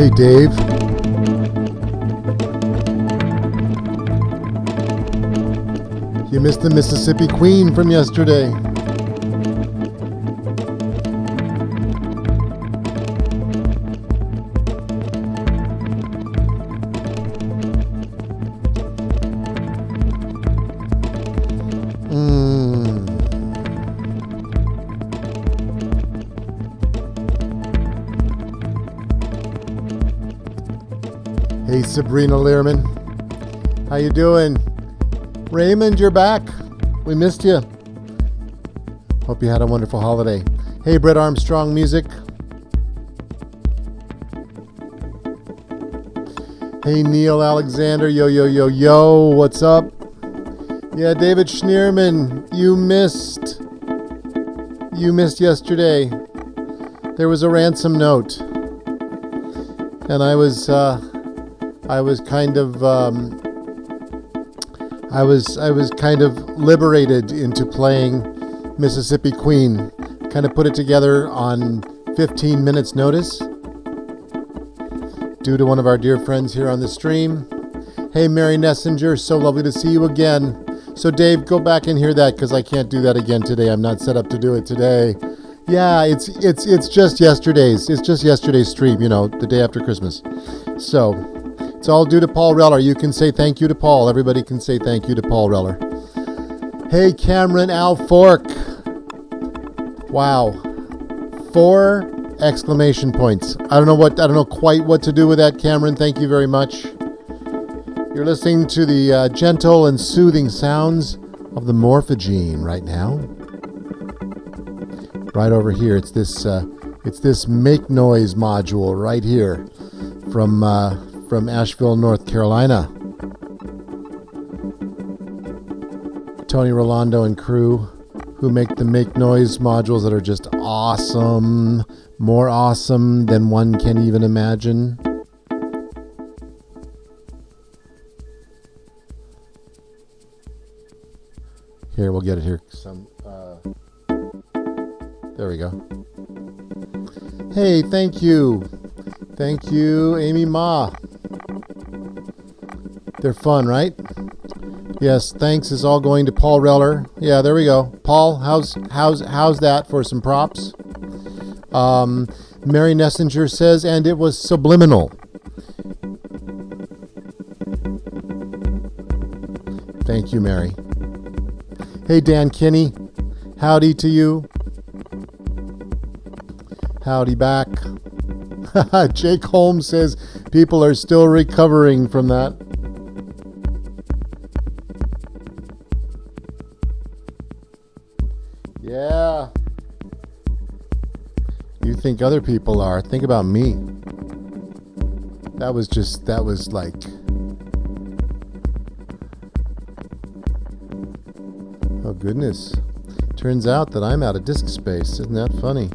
Hey, Dave. You missed the Mississippi Queen from yesterday. Hey, Sabrina Learman. How you doing? Raymond, you're back. We missed you. Hope you had a wonderful holiday. Hey, Brett Armstrong Music. Hey, Neil Alexander. Yo, yo, yo, yo. What's up? Yeah, David Schneerman. You missed yesterday. There was a ransom note. And I was kind of liberated into playing Mississippi Queen. Kind of put it together on 15 minutes notice due to one of our dear friends here on the stream. Hey, Mary Nessinger, so lovely to see you again. So Dave, go back and hear that because I can't do that again today. I'm not set up to do it today. Yeah, it's just yesterday's. It's just yesterday's stream, you know, the day after Christmas. So it's all due to Paul Reller. You can say thank you to Paul. Everybody can say thank you to Paul Reller. Hey, Cameron Alfork. Wow. 4 exclamation points. I don't know quite what to do with that, Cameron. Thank you very much. You're listening to the gentle and soothing sounds of the Morphogene right now. Right over here, it's this Make Noise module right here from Asheville, North Carolina. Tony Rolando and crew who make the Make Noise modules that are just awesome, more awesome than one can even imagine. Here, we'll get it here. There we go. Hey, thank you. Thank you, Amy Ma. They're fun, right? Yes, thanks is all going to Paul Reller. Yeah, there we go. Paul, how's that for some props? Mary Nessinger says, and it was subliminal. Thank you, Mary. Hey, Dan Kinney. Howdy to you. Howdy back. Jake Holmes says people are still recovering from that. Yeah. You think other people are. Think about me. That was like... Oh, goodness. Turns out that I'm out of disk space. Isn't that funny?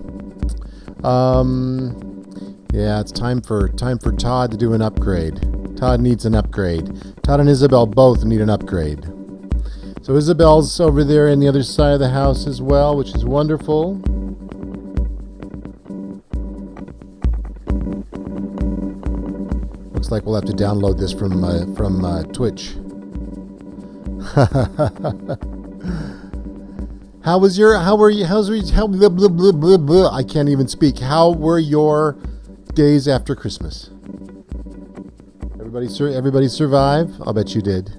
Yeah, it's time for Todd to do an upgrade. Todd needs an upgrade. Todd and Isabel both need an upgrade. So Isabel's over there in the other side of the house as well, which is wonderful. Looks like we'll have to download this from Twitch. I can't even speak. How were your days after Christmas? Everybody survive? I'll bet you did.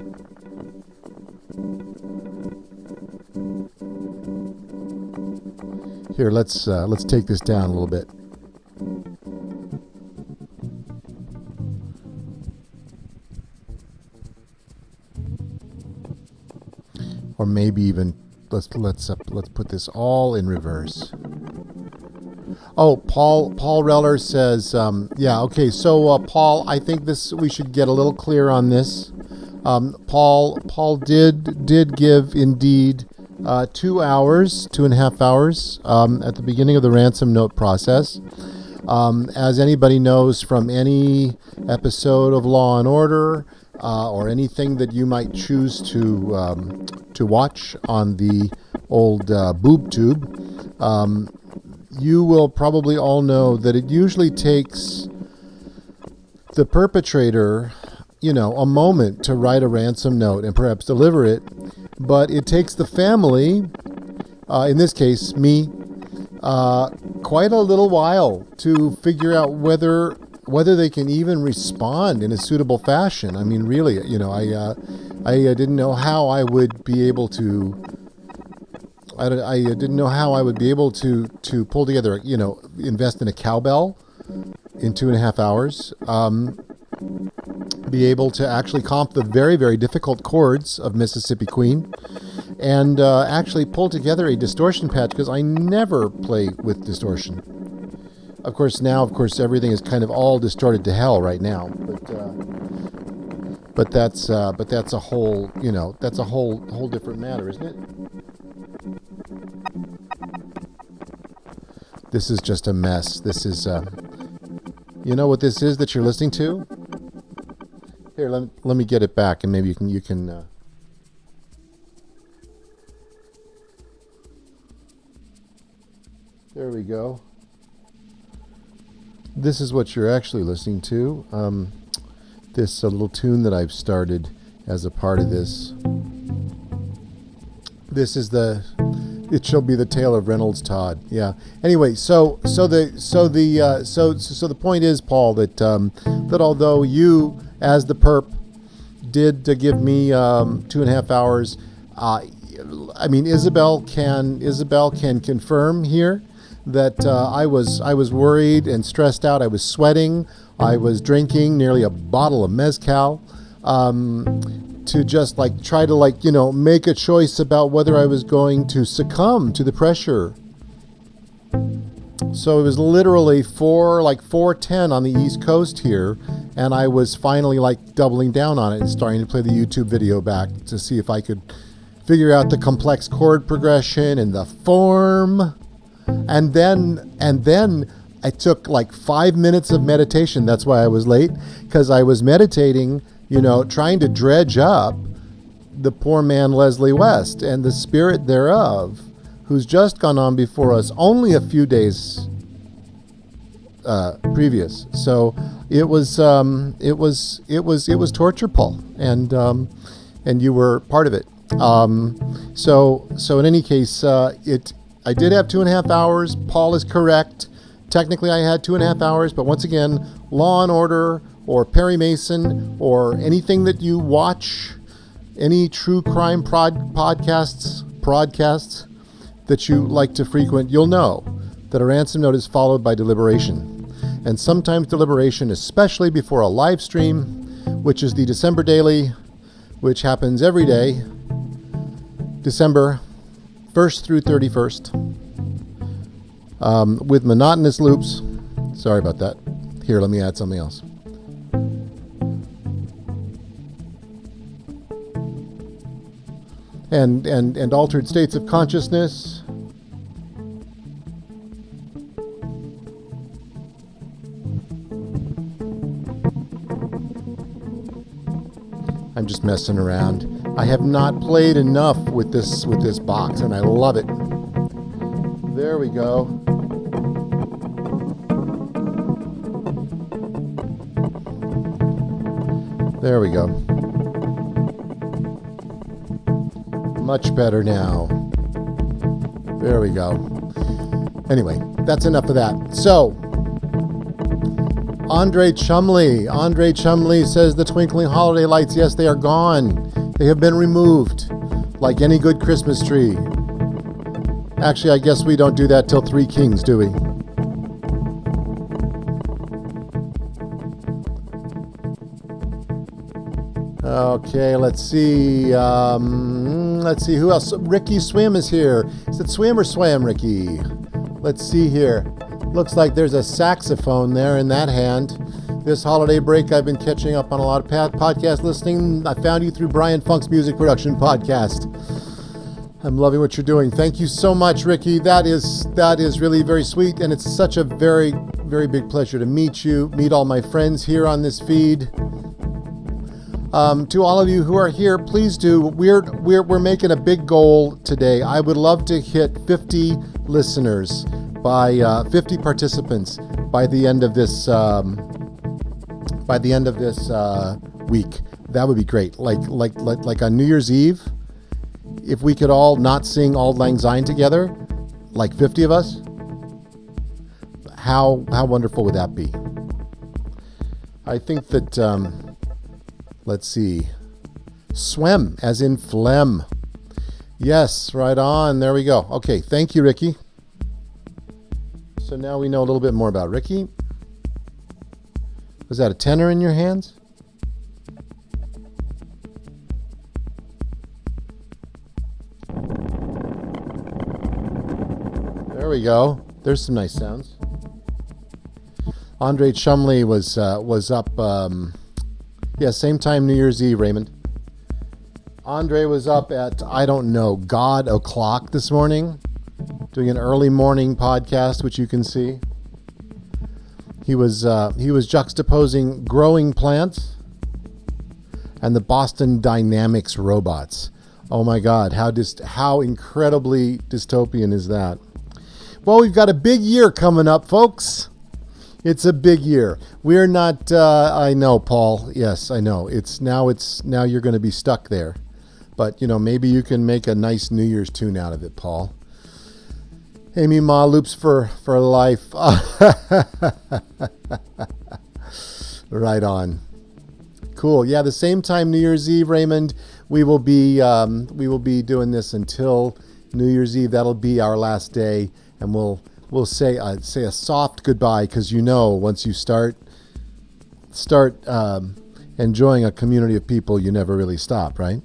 Here, let's take this down a little bit. Or maybe even let's put this all in reverse. Oh, Paul Reller says, yeah, okay. So Paul, I think we should get a little clear on this. Paul did give indeed 2 hours, 2.5 hours at the beginning of the ransom note process. As anybody knows from any episode of Law and Order or anything that you might choose to watch on the old boob tube, you will probably all know that it usually takes the perpetrator, a moment to write a ransom note and perhaps deliver it, but it takes the family, in this case me, quite a little while to figure out whether they can even respond in a suitable fashion. I mean, really, I didn't know how I would be able to. I didn't know how I would be able to pull together, invest in a cowbell in 2.5 hours, be able to actually comp the very, very difficult chords of Mississippi Queen, and actually pull together a distortion patch, because I never play with distortion. Of course, everything is kind of all distorted to hell right now, but that's a whole, that's a whole different matter, isn't it? This is just a mess. This is, you know what this is that you're listening to? Here, let me get it back, and maybe you can. There we go. This is what you're actually listening to. this little tune that I've started as a part of this. This is it shall be the tale of Reynolds Todd. Yeah. Anyway, so the point is, Paul, that although you, as the perp, did give me 2.5 hours, I mean, Isabel can confirm here that I was worried and stressed out. I was sweating. I was drinking nearly a bottle of mezcal. To just try to make a choice about whether I was going to succumb to the pressure. So it was literally 4:10 on the East Coast here, and I was finally doubling down on it and starting to play the YouTube video back to see if I could figure out the complex chord progression and the form. And then I took 5 minutes of meditation. That's why I was late, because I was meditating, trying to dredge up the poor man Leslie West and the spirit thereof, who's just gone on before us only a few days previous. So it was torture, Paul, and you were part of it. So in any case, I did have 2.5 hours. Paul is correct. Technically, I had 2.5 hours, but once again, Law and Order, or Perry Mason, or anything that you watch, any true crime podcasts that you like to frequent, you'll know that a ransom note is followed by deliberation. And sometimes deliberation, especially before a live stream, which is the December Daily, which happens every day, December 1st through 31st, with monotonous loops. Sorry about that. Here, let me add something else. And altered states of consciousness. I'm just messing around. I have not played enough with this box, and I love it. There we go. There we go. Much better now. There we go. Anyway, that's enough of that. So, Andre Chumley says the twinkling holiday lights, yes, they are gone. They have been removed, like any good Christmas tree. Actually, I guess we don't do that till Three Kings, do we? Okay, let's see. Who else? Ricky Swim is here. Is it Swim or Swam, Ricky? Let's see here. Looks like there's a saxophone there in that hand. This holiday break, I've been catching up on a lot of podcast listening. I found you through Brian Funk's music production podcast. I'm loving what you're doing. Thank you so much, Ricky. That is really very sweet, and it's such a very, very big pleasure to meet you, meet all my friends here on this feed. To all of you who are here, please do. We're making a big goal today. I would love to hit 50 listeners by 50 participants by the end of this week. That would be great. Like on New Year's Eve, if we could all not sing Auld Lang Syne together, like 50 of us, how wonderful would that be? I think that. Let's see. Swem, as in phlegm. Yes, right on. There we go. Okay, thank you, Ricky. So now we know a little bit more about Ricky. Was that a tenor in your hands? There we go. There's some nice sounds. Andre Chumley was up... yeah, same time New Year's Eve, Raymond. Andre was up at, I don't know, God o'clock this morning, doing an early morning podcast, which you can see. He was juxtaposing growing plants and the Boston Dynamics robots. Oh my God, how incredibly dystopian is that? Well, we've got a big year coming up, folks. It's a big year. We're not, I know, Paul. Yes, I know. Now you're going to be stuck there. But, maybe you can make a nice New Year's tune out of it, Paul. Amy Ma, loops for life. Right on. Cool. Yeah, the same time New Year's Eve, Raymond, we will be doing this until New Year's Eve. That'll be our last day, and we'll say a soft goodbye, because once you start enjoying a community of people, you never really stop, right?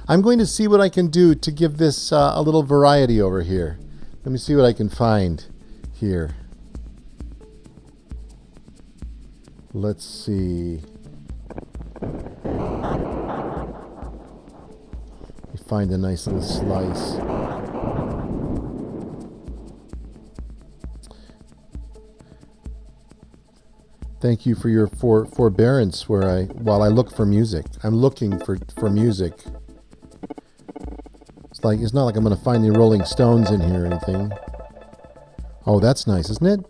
I'm going to see what I can do to give this a little variety over here. Let me see what I can find here. Let's see. Find a nice little slice. Thank you for your forbearance while I look for music. I'm looking for music. It's not like I'm going to find the Rolling Stones in here or anything. Oh, that's nice, isn't it?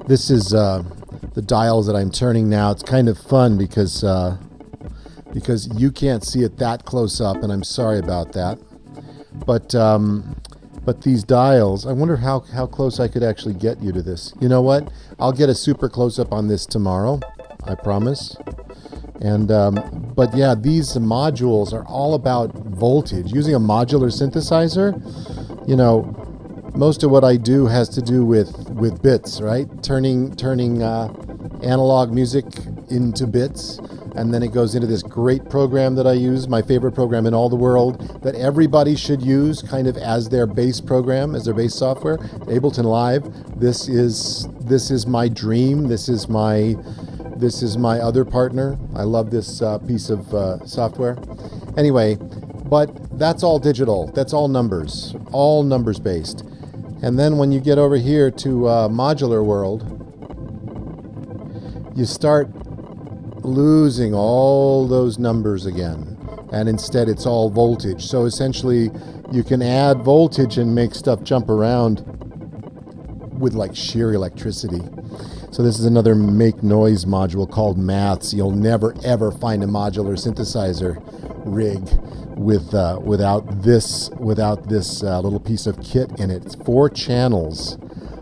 This is the dials that I'm turning now. It's kind of fun because you can't see it that close up, and I'm sorry about that. But these dials, I wonder how close I could actually get you to this. You know what? I'll get a super close up on this tomorrow, I promise. And but yeah, these modules are all about voltage. Using a modular synthesizer, most of what I do has to do with bits, right? Turning analog music into bits, and then it goes into this great program that I use, my favorite program in all the world, that everybody should use kind of as their base program, as their base software, Ableton Live. This is my dream. This is my other partner. I love this piece of software. Anyway, but that's all digital. That's all numbers based. And then when you get over here to modular world, you start losing all those numbers again. And instead it's all voltage. So essentially you can add voltage and make stuff jump around with like sheer electricity. So this is another make noise module called Maths. You'll never ever find a modular synthesizer rig without this little piece of kit in it. It's 4 channels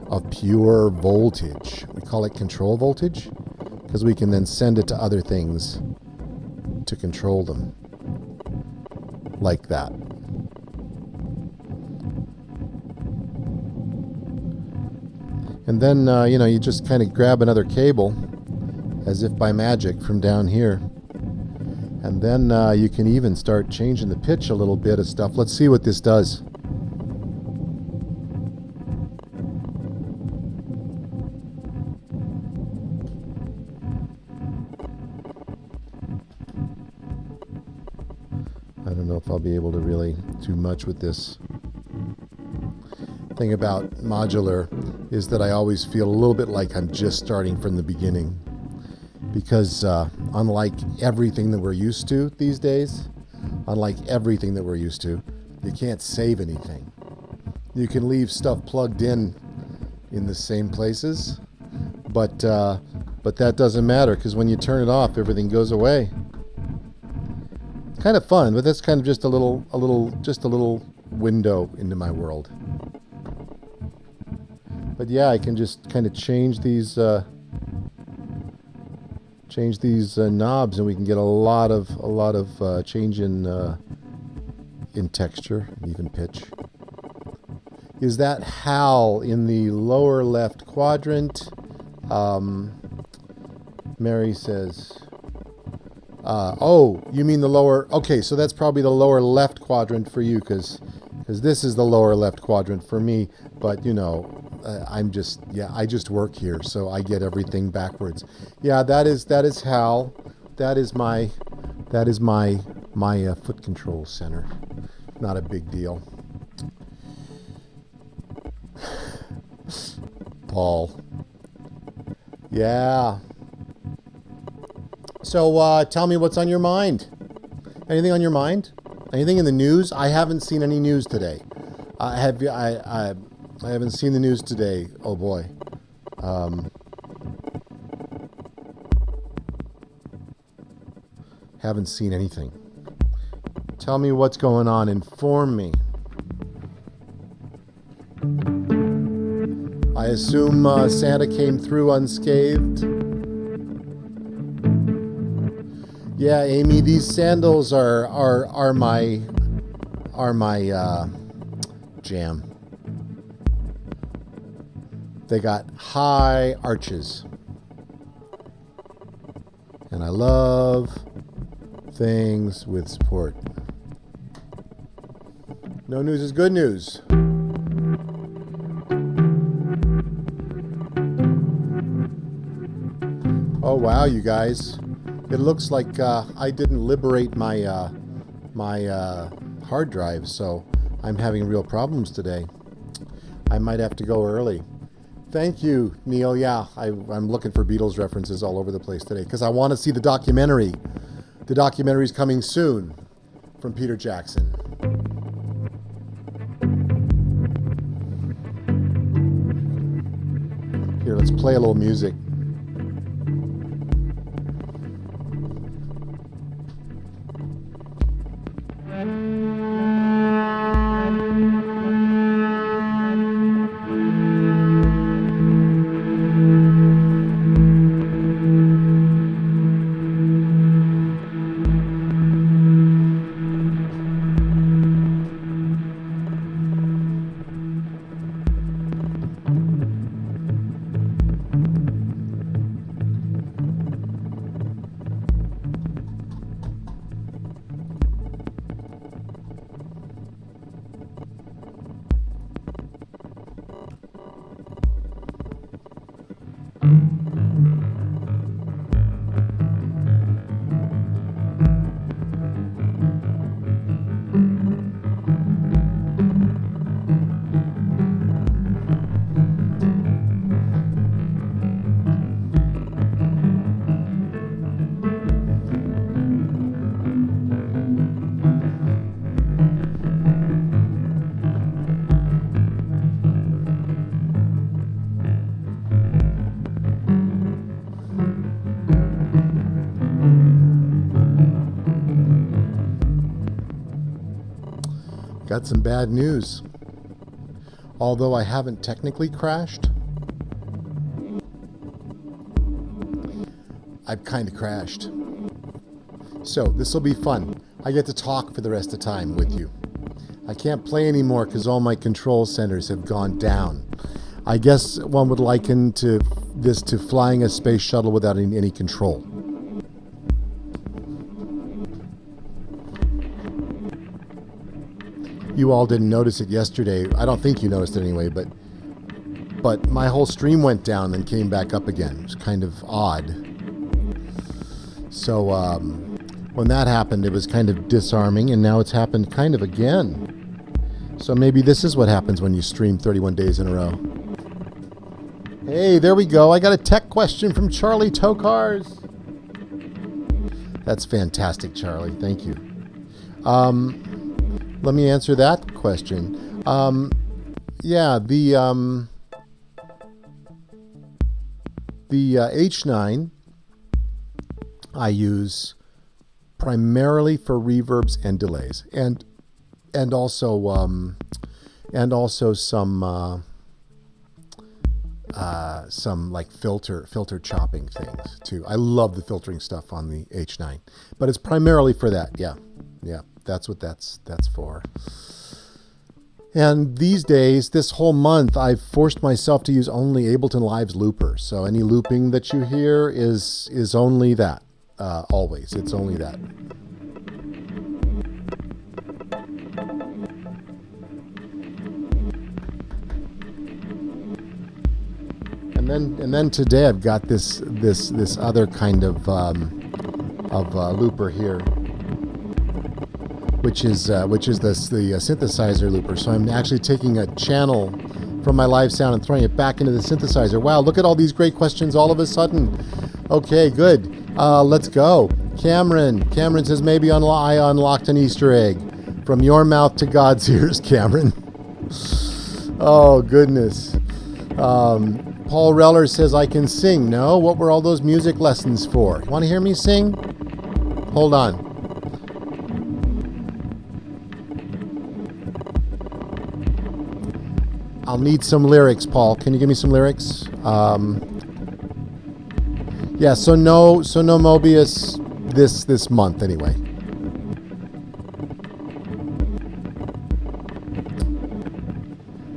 of pure voltage. We call it control voltage because we can then send it to other things to control them like that. And then, you just kind of grab another cable as if by magic from down here. And then you can even start changing the pitch a little bit of stuff. Let's see what this does. I don't know if I'll be able to really do much with this. Thing about modular is that I always feel a little bit like I'm just starting from the beginning, because unlike everything that we're used to these days, you can't save anything. You can leave stuff plugged in the same places, but that doesn't matter, because when you turn it off, everything goes away. It's kind of fun, but that's kind of just a little window into my world. But yeah, I can just kind of change these knobs, and we can get a lot of change in texture and even pitch. Is that Hal in the lower left quadrant? Mary says, oh, you mean the lower? Okay, so that's probably the lower left quadrant for you, because this is the lower left quadrant for me. But I just work here, so I get everything backwards. Yeah, that is Hal. That is my foot control center. Not a big deal. Paul. Yeah. So tell me what's on your mind. Anything on your mind? Anything in the news? I haven't seen any news today. Have you? I haven't seen the news today. Oh boy. Haven't seen anything. Tell me what's going on. Inform me. I assume Santa came through unscathed. Yeah, Amy, these sandals are my jam. They got high arches. And I love things with support. No news is good news. Oh wow, you guys. It looks like I didn't liberate my hard drive, so I'm having real problems today. I might have to go early. Thank you, Neil. Yeah, I'm looking for Beatles references all over the place today because I want to see the documentary. The documentary's coming soon from Peter Jackson. Here, let's play a little music. Got some bad news. Although I haven't technically crashed, I've kind of crashed. So this will be fun. I get to talk for the rest of the time with you. I can't play anymore because all my control centers have gone down. I guess one would liken this to flying a space shuttle without any control. You all didn't notice it yesterday. I don't think you noticed it anyway, but my whole stream went down and came back up again. It was kind of odd. So when that happened, it was kind of disarming, and now it's happened kind of again. So maybe this is what happens when you stream 31 days in a row. Hey, there we go. I got a tech question from Charlie Tokars. That's fantastic, Charlie. Thank you. Let me answer that question. Yeah, the H9 I use primarily for reverbs and delays, and also some like filter chopping things too. I love the filtering stuff on the H9, but it's primarily for that. Yeah. That's what that's for. And these days, this whole month, I've forced myself to use only Ableton Live's looper. So any looping that you hear is only that. Always, it's only that. And then today I've got this other kind of looper here, which is the synthesizer looper. So I'm actually taking a channel from my live sound and throwing it back into the synthesizer. Wow, look at all these great questions all of a sudden. Okay, good. Let's go. Cameron says maybe I unlocked an Easter egg. From your mouth to God's ears, Cameron. Oh, goodness. Paul Reller says I can sing. No, what were all those music lessons for? Want to hear me sing? Hold on. I'll need some lyrics, Paul. Can you give me some lyrics? Yeah, so no Mobius this month anyway.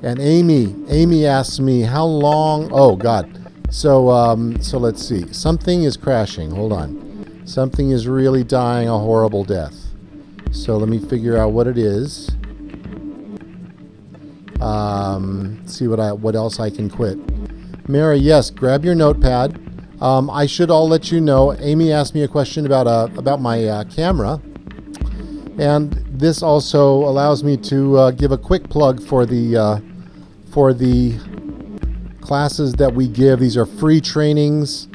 And Amy asks me how long. Oh God. So let's see. Something is crashing. Hold on. Something is really dying a horrible death. So let me figure out what it is. See what else I can quit. Mary, yes, grab your notepad. I should all let you know. Amy asked me a question about my camera, and this also allows me to give a quick plug for the classes that we give. These are free trainings,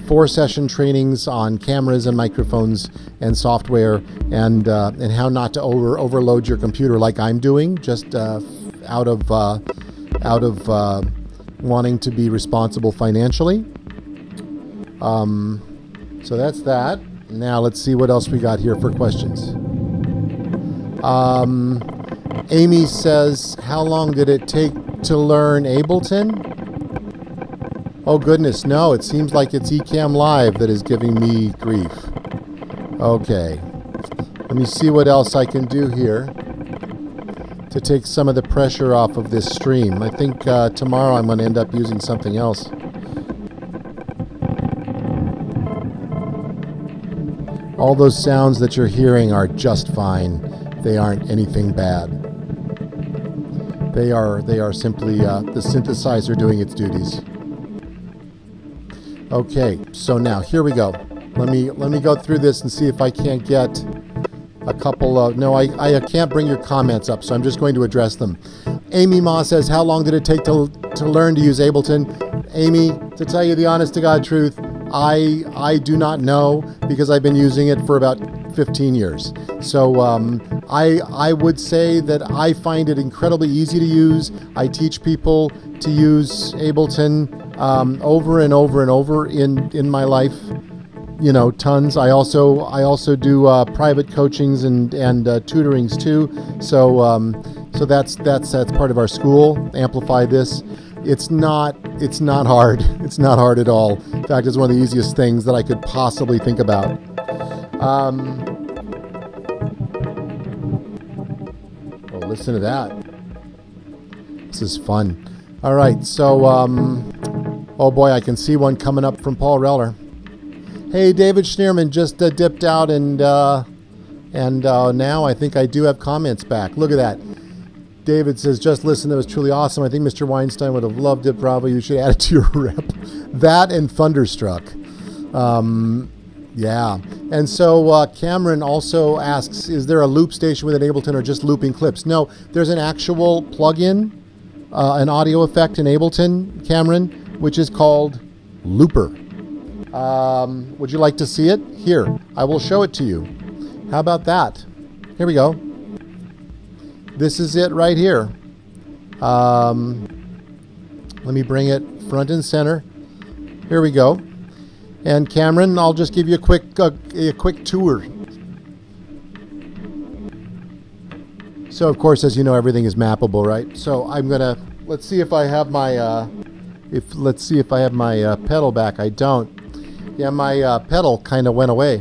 4-session trainings on cameras and microphones and software, and how not to overload your computer like I'm doing, just out of wanting to be responsible financially. So that's that. Now let's see what else we got here for questions. Amy says, how long did it take to learn Ableton? Oh goodness, no, it seems like it's Ecamm Live that is giving me grief. Okay, let me see what else I can do here to take some of the pressure off of this stream. I think tomorrow I'm going to end up using something else. All those sounds that you're hearing are just fine. They aren't anything bad. They are simply the synthesizer doing its duties. Okay, so now here we go. Let me go through this and see if I can't get a couple of... No, I can't bring your comments up, so I'm just going to address them. Amy Ma says, how long did it take to learn to use Ableton? Amy, to tell you the honest to God truth, I do not know, because I've been using it for about 15 years. So I would say that I find it incredibly easy to use. I teach people to use Ableton over and over and over in my life. You know, tons. I also do private coachings and tutorings too. So that's part of our school. Amplify this. It's not hard. It's not hard at all. In fact, it's one of the easiest things that I could possibly think about. Oh, listen to that. This is fun. All right, so oh boy, I can see one coming up from Paul Reller. Hey, David Schneerman just dipped out, and now I think I do have comments back. Look at that. David says, just listen, that was truly awesome. I think Mr. Weinstein would have loved it. Probably you should add it to your rep. That and Thunderstruck. Yeah. And so Cameron also asks, is there a loop station with an Ableton or just looping clips? No, there's an actual plug-in, an audio effect in Ableton, Cameron, which is called Looper. Would you like to see it? Here, I will show it to you. How about that? Here we go. This is it right here. Let me bring it front and center. Here we go. And Cameron, I'll just give you a quick tour. So of course, as you know, everything is mappable, right? So I'm gonna let's see if I have my pedal back. I don't. Yeah, my pedal kind of went away.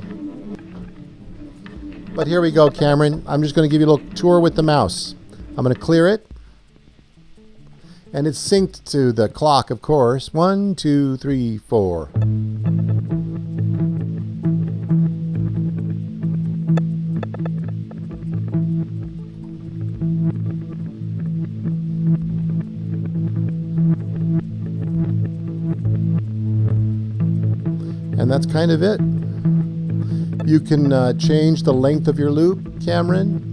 But here we go, Cameron. I'm just going to give you a little tour with the mouse. I'm going to clear it. And it's synced to the clock, of course. 1, 2, 3, 4. And that's kind of it. You can change the length of your loop, Cameron.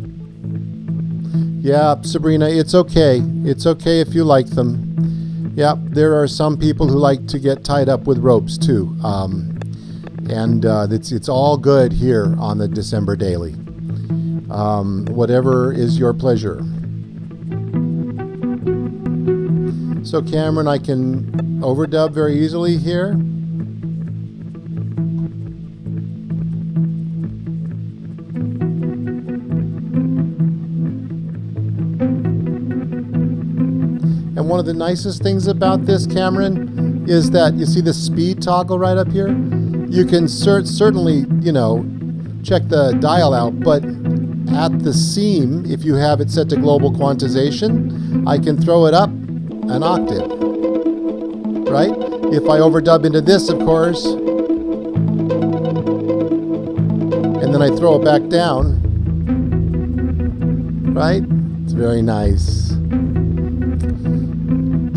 Yeah, Sabrina, it's okay. It's okay if you like them. Yeah, there are some people who like to get tied up with ropes too. It's all good here on the December Daily. Whatever is your pleasure. So Cameron, I can overdub very easily here. And one of the nicest things about this, Cameron, is that you see the speed toggle right up here? You can certainly, you know, check the dial out, but at the seam, if you have it set to global quantization, I can throw it up an octave, right? If I overdub into this, of course, and then I throw it back down, right? It's very nice.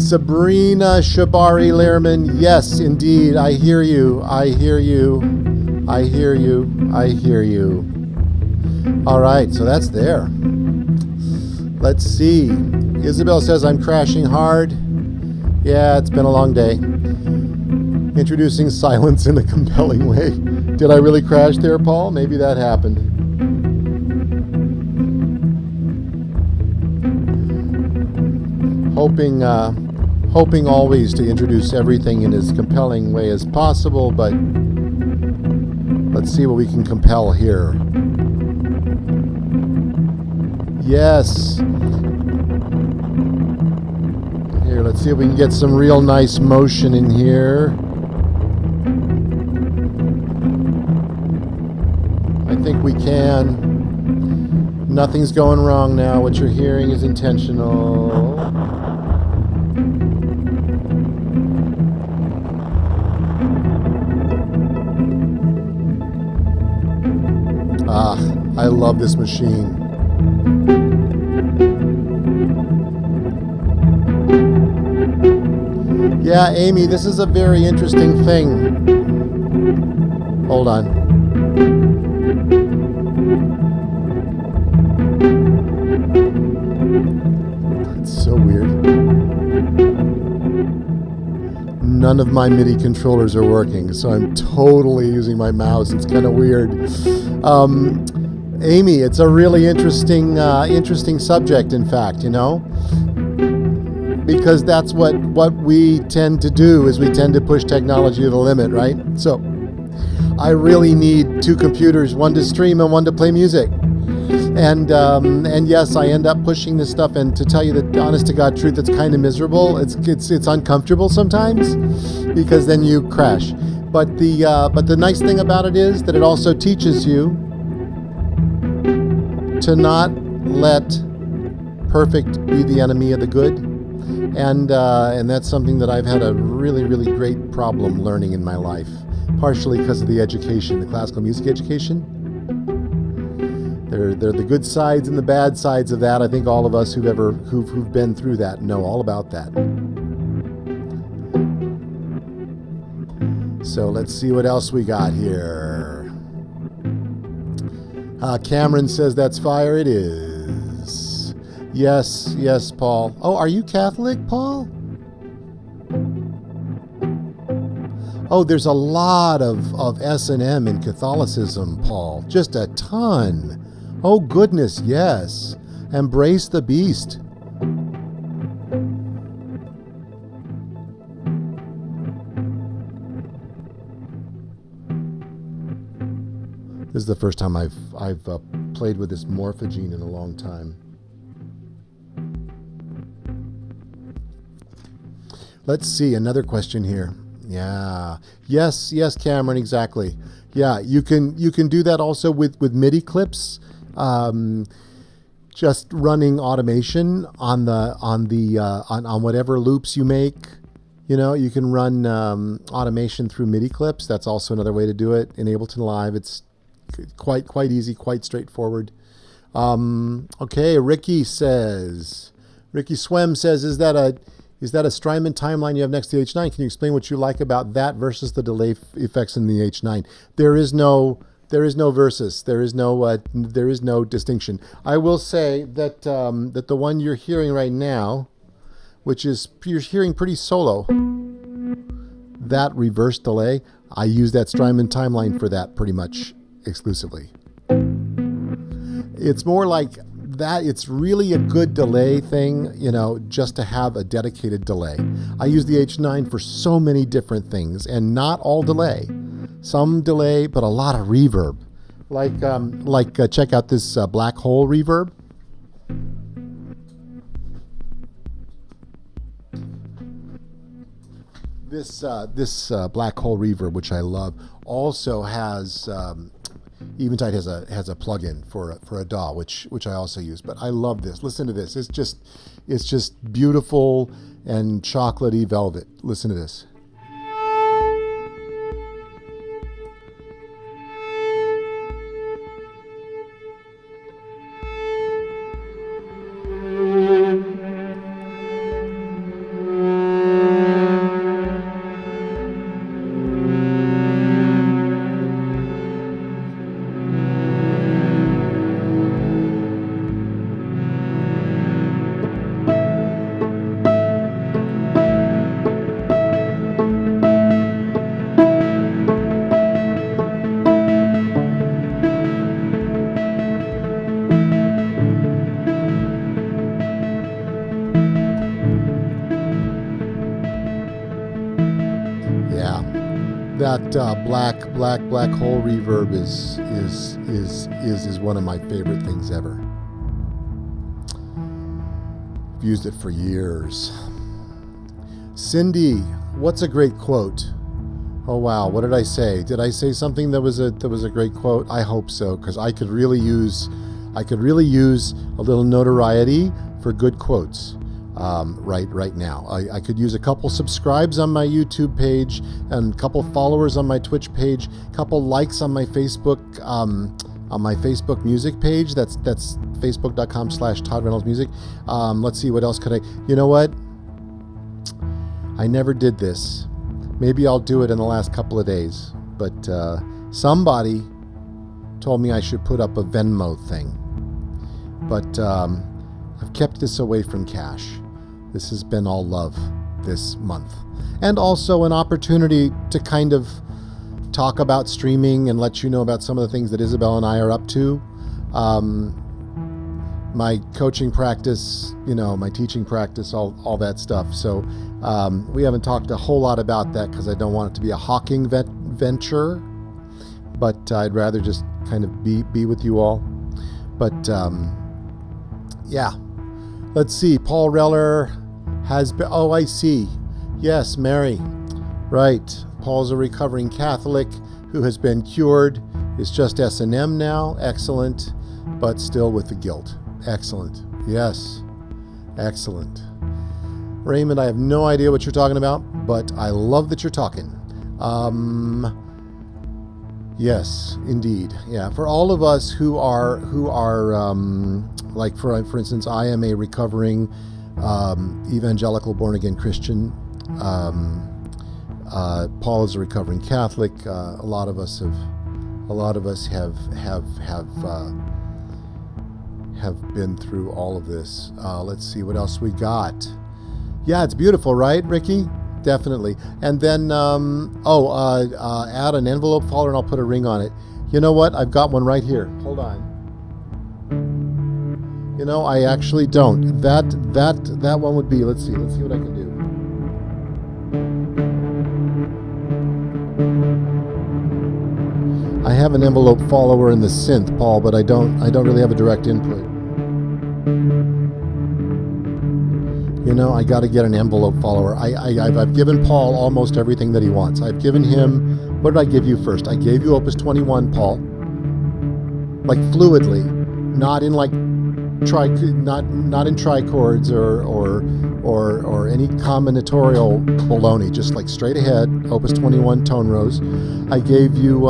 Sabrina Shabari Lehrman, yes, indeed, I hear you, I hear you, I hear you, I hear you. All right, so that's there. Let's see. Isabel says, I'm crashing hard. Yeah, it's been a long day. Introducing silence in a compelling way. Did I really crash there, Paul? Maybe that happened. Hoping always to introduce everything in as compelling way as possible, but let's see what we can compel here. Yes. Here, let's see if we can get some real nice motion in here. I think we can. Nothing's going wrong now. What you're hearing is intentional. Ah, I love this machine. Yeah, Amy, this is a very interesting thing. Hold on. It's so weird. None of my MIDI controllers are working, so I'm totally using my mouse. It's kind of weird. Amy, it's a really interesting subject, in fact, you know? Because that's what we tend to do, is we tend to push technology to the limit, right? So I really need two computers, one to stream and one to play music. And yes, I end up pushing this stuff, and to tell you the honest to God truth, it's kind of miserable. It's uncomfortable sometimes, because then you crash. But the nice thing about it is that it also teaches you to not let perfect be the enemy of the good. And that's something that I've had a really, really great problem learning in my life, partially because of the education, the classical music education. They're the good sides and the bad sides of that. I think all of us who've been through that know all about that. So let's see what else we got here. Cameron says that's fire. It is. Yes, yes, Paul. Oh, are you Catholic, Paul? Oh, there's a lot of S&M in Catholicism, Paul. Just a ton. Oh, goodness, yes. Embrace the beast. This is the first time I've played with this morphogene in a long time. Let's see, another question here. Yeah. Yes, Cameron, exactly. Yeah, you can do that also with MIDI clips. Just running automation on whatever loops you make. You know, you can run automation through MIDI clips. That's also another way to do it in Ableton Live. It's quite easy, quite straightforward. Okay, Ricky Swem says, is that a Strymon timeline you have next to the H9? Can you explain what you like about that versus the delay effects in the H9? There is no versus. There is no distinction. I will say that that the one you're hearing right now, which is you're hearing pretty solo, that reverse delay, I use that Strymon timeline for that pretty much exclusively. It's more like it's really a good delay thing, you know, just to have a dedicated delay. I use the H9 for so many different things, and not all delay. Some delay, but a lot of reverb. Check out this black hole reverb. This black hole reverb, which I love, also has Eventide has a plugin for a DAW, which I also use. But I love this. Listen to this. It's just beautiful and chocolatey velvet. Listen to this. That black hole reverb is one of my favorite things ever. I've used it for years. Cindy, what's a great quote? Oh wow, what did I say? Did I say something that was a great quote? I hope so, because I could really use a little notoriety for good quotes. Right now. I could use a couple subscribes on my YouTube page and a couple followers on my Twitch page, a couple likes on my Facebook music page. That's facebook.com/ToddReynoldsMusic. Let's see, what else could I? You know what? I never did this. Maybe I'll do it in the last couple of days. But somebody told me I should put up a Venmo thing. But I've kept this away from cash. This has been all love this month. And also an opportunity to kind of talk about streaming and let you know about some of the things that Isabel and I are up to. My coaching practice, you know, my teaching practice, all that stuff. So we haven't talked a whole lot about that because I don't want it to be a hawking venture. But I'd rather just kind of be with you all. But yeah. Let's see. Paul Reller has been... Oh, I see. Yes, Mary. Right. Paul's a recovering Catholic who has been cured. Is just S&M now. Excellent. But still with the guilt. Excellent. Yes. Excellent. Raymond, I have no idea what you're talking about, but I love that you're talking. Yes, indeed. Yeah, for all of us who are like for instance, I am a recovering evangelical born-again Christian. Paul is a recovering Catholic. A lot of us have been through all of this. Let's see what else we got. Yeah, it's beautiful, right, Ricky? Definitely. And then, add an envelope follower and I'll put a ring on it. You know what? I've got one right here. Hold on. You know, I actually don't. That one would be, let's see what I can do. I have an envelope follower in the synth, Paul, but I don't really have a direct input. You know, I got to get an envelope follower. I've given Paul almost everything that he wants. I've given him, what did I give you first? I gave you Opus 21, Paul. Like fluidly, not in like not in trichords or any combinatorial baloney, just like straight ahead, Opus 21 tone rows. I gave you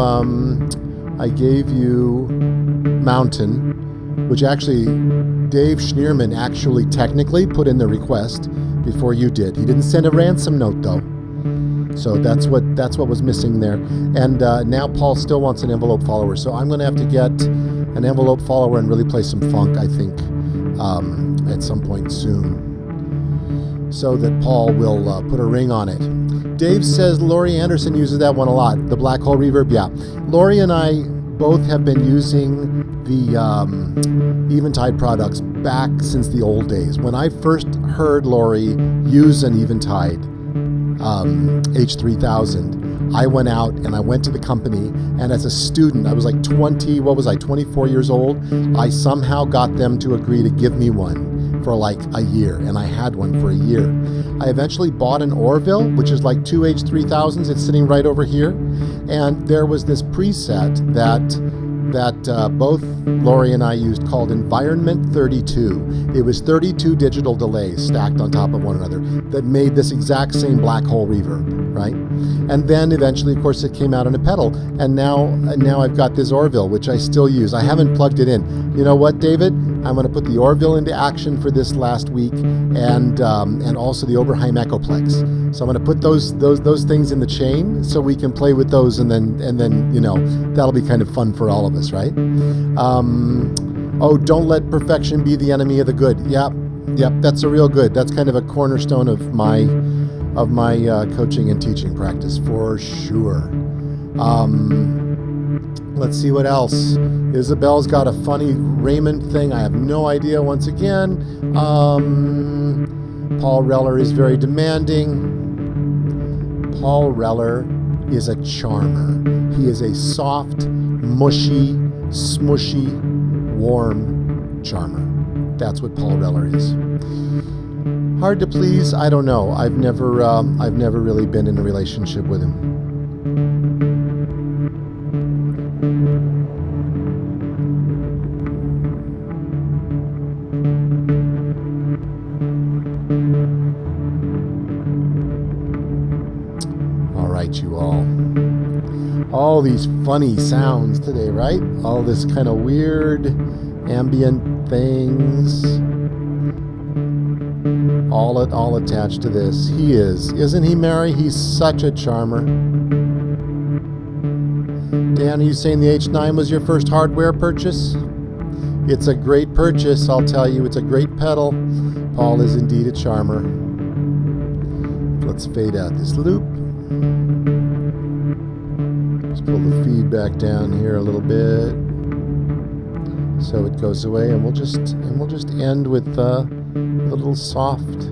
Mountain, which actually Dave Schneerman actually technically put in the request before you did. He didn't send a ransom note though. So that's what was missing there. And now Paul still wants an envelope follower. So I'm going to have to get an envelope follower and really play some funk, I think, at some point soon, so that Paul will put a ring on it. Dave says Laurie Anderson uses that one a lot. The black hole reverb, yeah. Laurie and I both have been using the Eventide products back since the old days. When I first heard Lori use an Eventide H3000, I went out and I went to the company, and as a student, I was like 24 years old. I somehow got them to agree to give me one for like a year, and I had one for a year. I eventually bought an Orville, which is like two H3000s. It's sitting right over here, and there was this preset that both Lori and I used called Environment 32. It was 32 digital delays stacked on top of one another that made this exact same black hole reverb, right? And then eventually, of course, it came out in a pedal, and now I've got this Orville, which I still use. I haven't plugged it in. You know what, David? I'm going to put the Orville into action for this last week, and also the Oberheim Echoplex. So I'm going to put those things in the chain so we can play with those, and then you know, that'll be kind of fun for all of us, right? Oh, don't let perfection be the enemy of the good. Yep, that's a real good. That's kind of a cornerstone of my coaching and teaching practice for sure. Let's see what else. Isabel's got a funny Raymond thing. I have no idea once again. Paul Reller is very demanding. Paul Reller is a charmer. He is a soft, mushy, smushy, warm charmer. That's what Paul Reller is. Hard to please? I don't know. I've never really been in a relationship with him. You all these funny sounds today, right? All this kind of weird ambient things, all attached to this. Isn't he, Mary? He's such a charmer. Dan, are you saying the H9 was your first hardware purchase? It's a great purchase, I'll tell you. It's a great pedal. Paul is indeed a charmer. Let's fade out this loop. Pull the feedback down here a little bit so it goes away, and we'll just end with a little soft.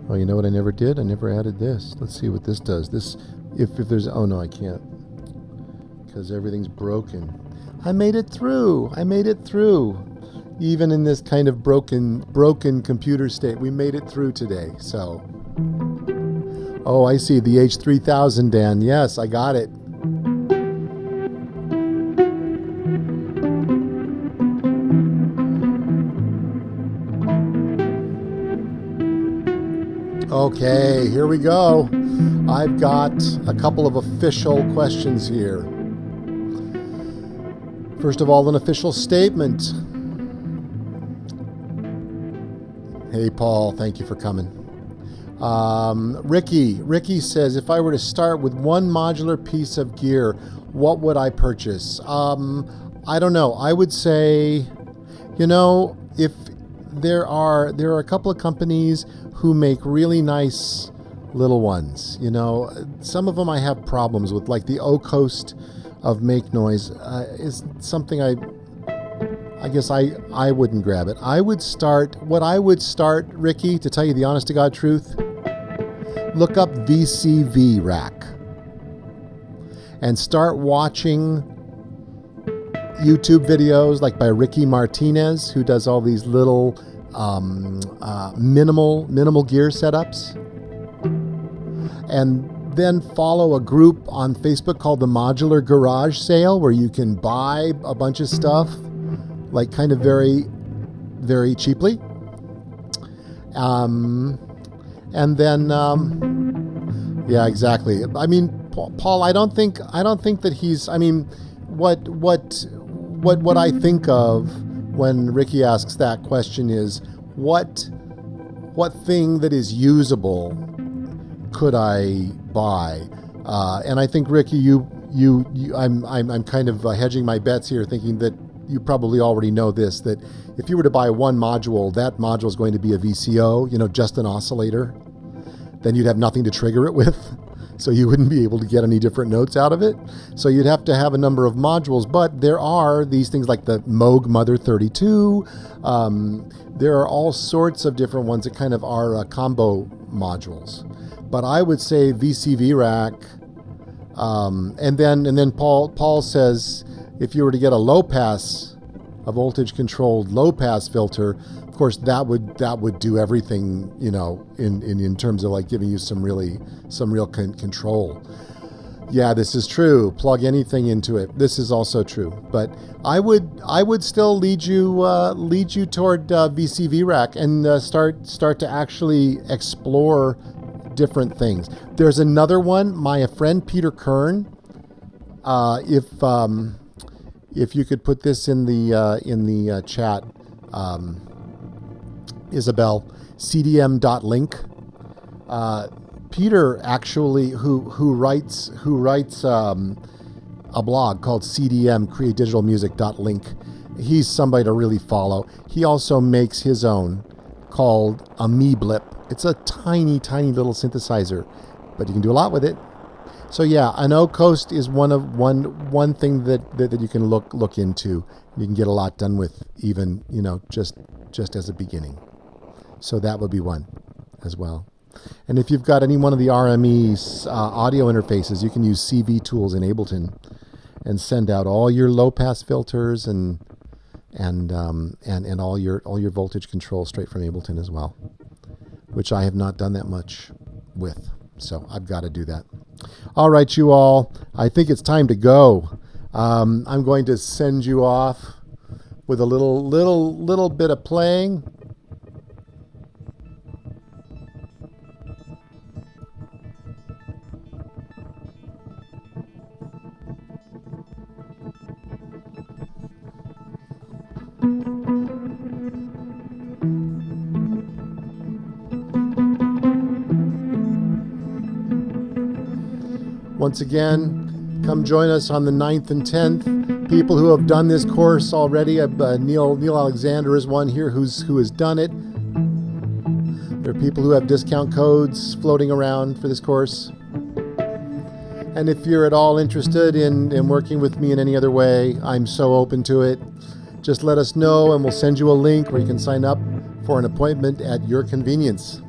Oh, you know what I never did? I never added this. Let's see what this does. This, if there's, oh no, I can't, because everything's broken. I made it through. Even in this kind of broken computer state, we made it through today. So, oh, I see the H3000, Dan. Yes, I got it. Okay, here we go. I've got a couple of official questions here. First of all, an official statement. Hey, Paul, thank you for coming. Ricky says, if I were to start with one modular piece of gear, what would I purchase? I don't know. I would say, you know, if there are a couple of companies who make really nice little ones. You know, some of them I have problems with, like the O-Coast of Make Noise is something I guess I wouldn't grab it. I would start, Ricky, to tell you the honest to God truth, look up VCV Rack and start watching YouTube videos like by Ricky Martinez, who does all these little minimal gear setups, and then follow a group on Facebook called the Modular Garage Sale, where you can buy a bunch of stuff like kind of very, very cheaply. And then, yeah, exactly. I mean, Paul, I don't think that he's, I mean, what I think of when Ricky asks that question is, what thing that is usable could I buy? And I think, Ricky, I'm kind of hedging my bets here, thinking that you probably already know this, that if you were to buy one module, that module is going to be a VCO, just an oscillator. Then you'd have nothing to trigger it with. So you wouldn't be able to get any different notes out of it. So you'd have to have a number of modules, but there are these things like the Moog Mother 32. There are all sorts of different ones that kind of are combo modules. But I would say VCV rack, and then Paul says if you were to get a voltage controlled low pass filter, of course that would do everything, in terms of like giving you some real control. Yeah, this is true. Plug anything into it. This is also true. But I would still lead you toward VCV rack and start to actually explore different things. There's another one. My friend Peter Kern. If you could put this in the chat, Isabel, cdm.link. Peter actually, who writes a blog called CDM, createdigitalmusic.link. He's somebody to really follow. He also makes his own called Ameblip. It's a tiny, tiny little synthesizer, but you can do a lot with it. So yeah, an O-Coast is one thing that you can look into. You can get a lot done with, even just as a beginning. So that would be one as well. And if you've got any one of the RME audio interfaces, you can use CV tools in Ableton and send out all your low pass filters and all your voltage control straight from Ableton as well, which I have not done that much with. So I've got to do that. All right, you all. I think it's time to go. I'm going to send you off with a little bit of playing. Once again, come join us on the 9th and 10th. People who have done this course already, Neil Alexander is one here who has done it. There are people who have discount codes floating around for this course. And if you're at all interested in working with me in any other way, I'm so open to it. Just let us know and we'll send you a link where you can sign up for an appointment at your convenience.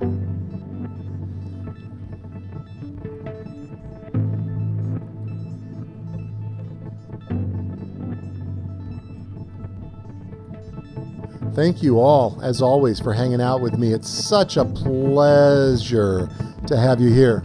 Thank you all, as always, for hanging out with me. It's such a pleasure to have you here.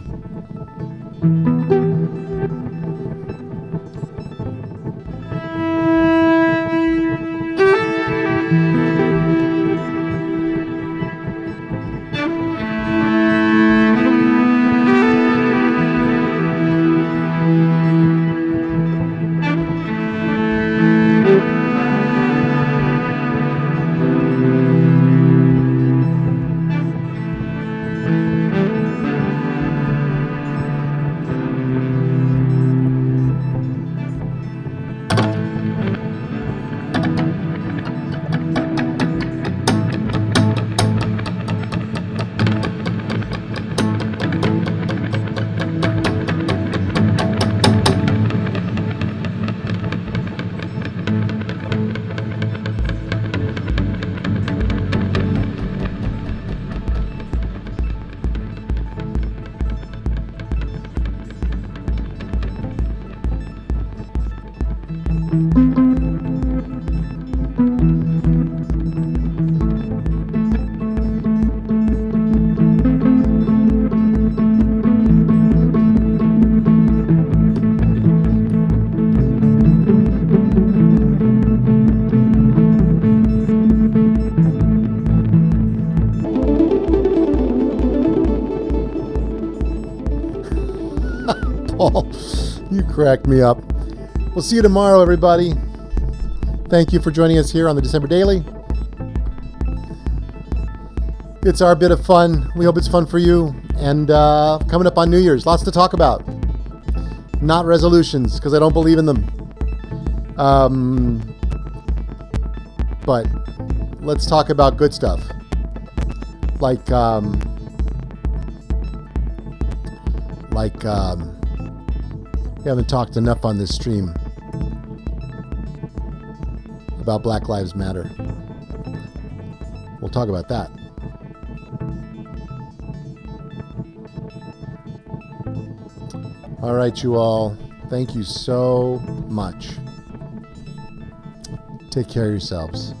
Paul, you crack me up. We'll see you tomorrow, everybody. Thank you for joining us here on the December Daily. It's our bit of fun. We hope it's fun for you. And coming up on New Year's, lots to talk about. Not resolutions, because I don't believe in them. but let's talk about good stuff. Like we haven't talked enough on this stream about Black Lives Matter. We'll talk about that. All right, you all. Thank you so much. Take care of yourselves.